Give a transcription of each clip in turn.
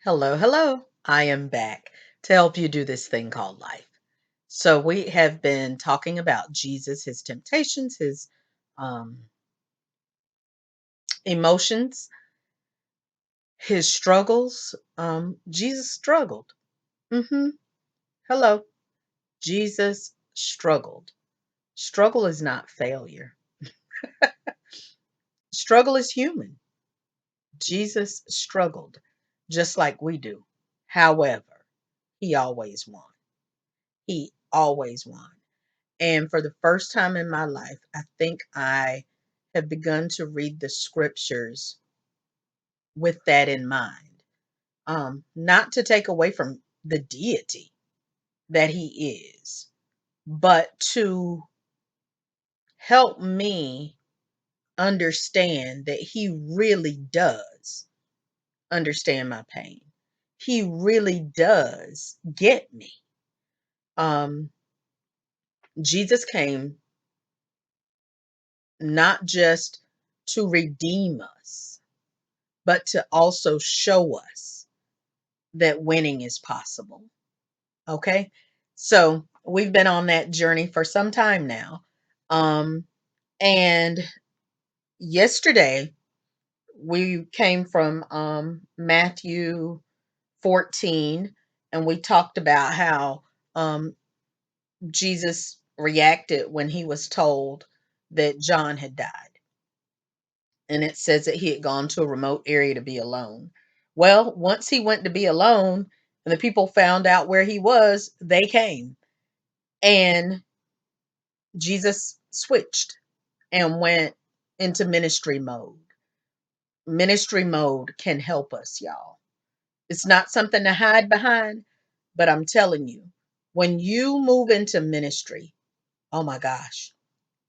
Hello, hello. I am back to help you do this thing called life. So, we have been talking about Jesus, his temptations, his um, emotions, his struggles. Jesus struggled. hmm Hello. Jesus struggled. Struggle is not failure, struggle is human. Jesus struggled just like we do. However, he always won. He always won. And for the first time in my life, I think I have begun to read the scriptures with that in mind. Not to take away from the deity that he is, but to help me understand that he really does understand my pain. He really does get me. Um, Jesus came not just to redeem us, but to also show us that winning is possible. Okay. So we've been on that journey for some time now. Um, and yesterday we came from Matthew 14, and we talked about how Jesus reacted when he was told that John had died. And it says that he had gone to a remote area to be alone. Well, once he went to be alone and the people found out where he was, they came. And Jesus switched and went into ministry mode. Ministry mode can help us, y'all. It's not something to hide behind, but I'm telling you, when you move into ministry, oh my gosh,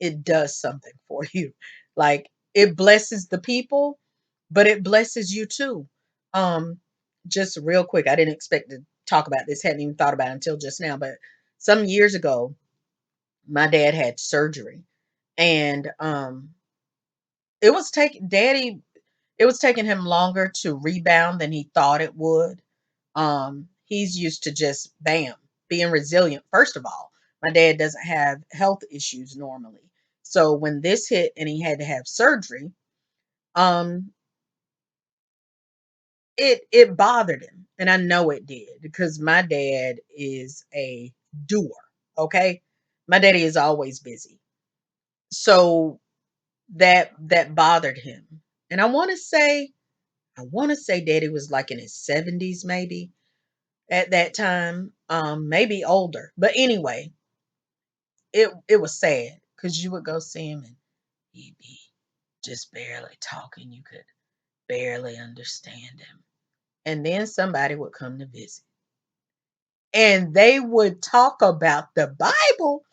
it does something for you. Like it blesses the people, but it blesses you too. Um, just real quick, I didn't expect to talk about this, hadn't even thought about it until just now, but some years ago, my dad had surgery and it was taking daddy it was taking him longer to rebound than he thought it would. He's used to just bam, being resilient. First of all, my dad doesn't have health issues normally. So when this hit and he had to have surgery, um, it bothered him. And I know it did because my dad is a doer. Okay. My daddy is always busy. So that bothered him. And I want to say daddy was like in his 70s maybe at that time, maybe older. But anyway, it was sad because you would go see him and he'd be just barely talking. You could barely understand him. And then somebody would come to visit and they would talk about the Bible.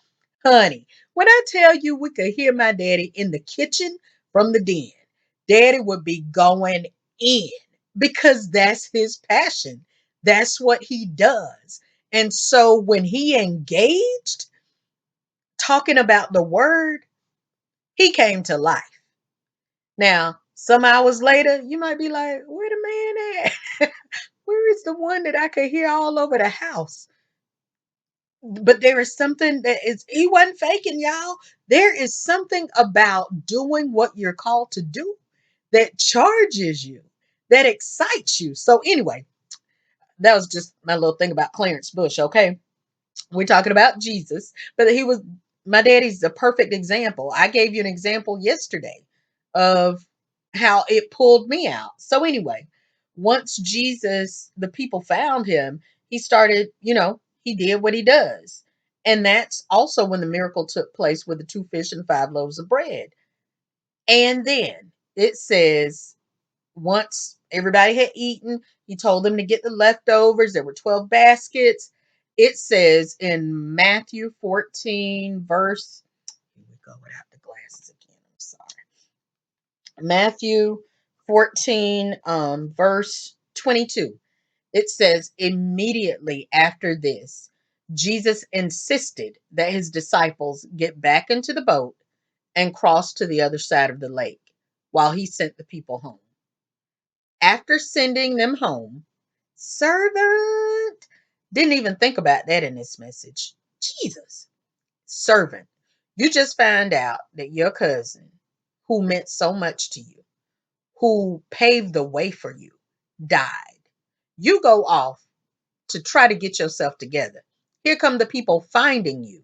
Honey, when I tell you we could hear my daddy in the kitchen from the den, daddy would be going in because that's his passion. That's what he does. And so when he engaged talking about the word, he came to life. Now, some hours later, you might be like, where the man at? Where is the one that I could hear all over the house? But there is something that is, he wasn't faking, y'all. There is something about doing what you're called to do that charges you, that excites you. So, anyway, that was just my little thing about Clarence Bush, okay? We're talking about Jesus, but he was my daddy's the perfect example. I gave you an example yesterday of how it pulled me out. So anyway, once Jesus, the people found him, he started, he did what he does. And that's also when the miracle took place with the two fish and five loaves of bread. And then it says once everybody had eaten, he told them to get the leftovers. There were 12 baskets. It says in Matthew 14, verse, here we go without the glasses again. I'm sorry. Matthew 14, verse 22. It says, immediately after this, Jesus insisted that his disciples get back into the boat and cross to the other side of the lake while he sent the people home. After sending them home, Servant. Didn't even think about that in this message. Jesus. Servant. You just find out that your cousin, who meant so much to you, who paved the way for you, died. You go off to try to get yourself together. Here come the people finding you.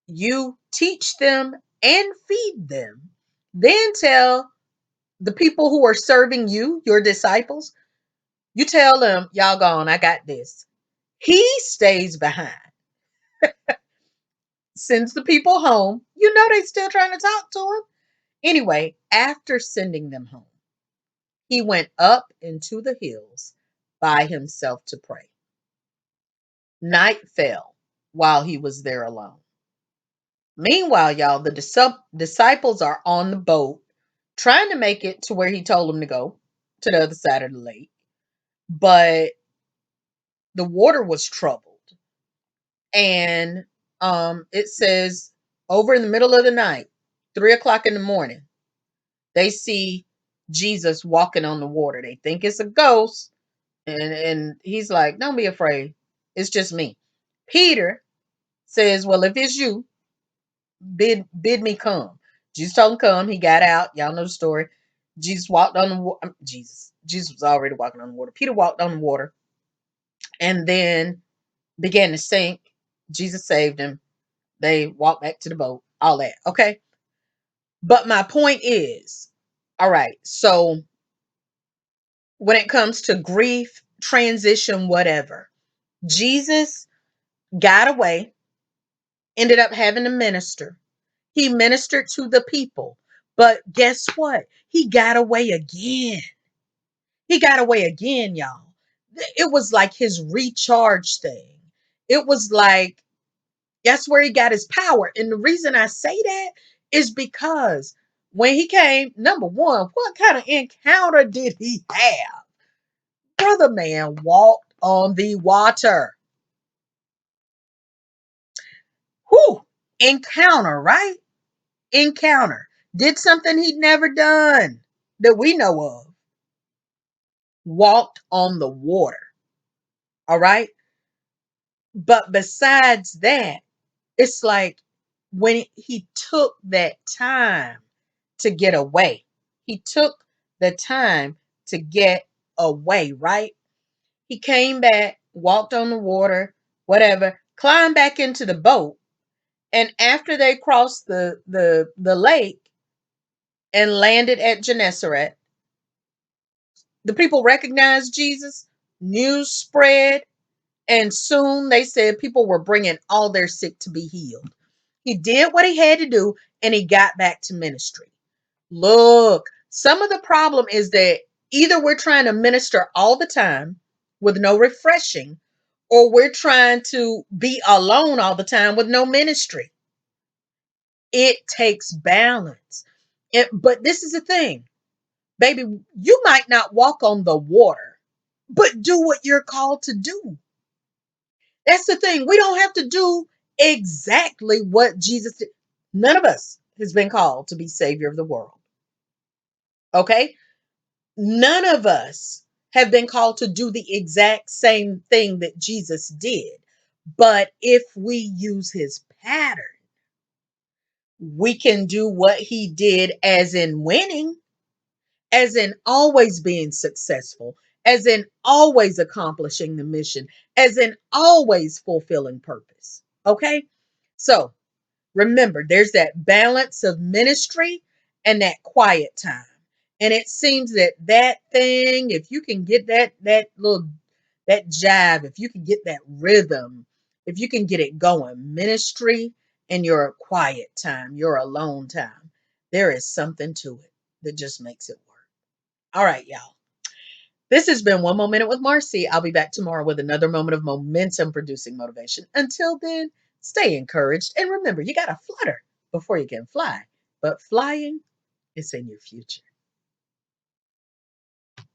You teach them and feed them. Then tell the people who are serving you, your disciples, you tell them, y'all gone, I got this. He stays behind, sends the people home. You know they still trying to talk to him. Anyway, after sending them home, he went up into the hills by himself to pray. Night fell while he was there alone. Meanwhile, y'all, the disciples are on the boat trying to make it to where he told them to go, to the other side of the lake. But the water was troubled. And it says over in the middle of the night, 3 o'clock in the morning, they see Jesus walking on the water. They think it's a ghost. And he's like, don't be afraid. It's just me. Peter says, well, if it's you, bid me come. Jesus told him come. He got out. Y'all know the story. Jesus walked on the water. Jesus was already walking on the water. Peter walked on the water and then began to sink. Jesus saved him. They walked back to the boat. All that. Okay. But my point is, all right. So when it comes to grief, transition, whatever, Jesus got away, ended up having to minister. He ministered to the people. But guess what? He got away again. He got away again, y'all. It was like his recharge thing. It was like that's where he got his power. And the reason I say that is because when he came, number one, what kind of encounter did he have? Brother man walked on the water. Whew, encounter, right? Encounter. Did something he'd never done that we know of. Walked on the water. All right. But besides that, it's like when he took that time to get away, he took the time to get away, right? He came back, walked on the water, whatever, climbed back into the boat. And after they crossed the lake and landed at Gennesaret, the people recognized Jesus, news spread, and soon they said people were bringing all their sick to be healed. He did what he had to do and he got back to ministry. Look, some of the problem is that either we're trying to minister all the time with no refreshing, or we're trying to be alone all the time with no ministry. It takes balance. But this is the thing, baby, you might not walk on the water, but do what you're called to do. That's the thing. We don't have to do exactly what Jesus did. None of us has been called to be savior of the world. Okay? None of us have been called to do the exact same thing that Jesus did. But if we use his pattern, we can do what he did, as in winning, as in always being successful, as in always accomplishing the mission, as in always fulfilling purpose. Okay? So remember, there's that balance of ministry and that quiet time. And it seems that that thing, if you can get that little that jive, if you can get that rhythm, if you can get it going, ministry and your quiet time, your alone time, there is something to it that just makes it work. All right, y'all. This has been One More Minute with Marcy. I'll be back tomorrow with another moment of momentum producing motivation. Until then, stay encouraged. And remember, you got to flutter before you can fly. But flying is in your future.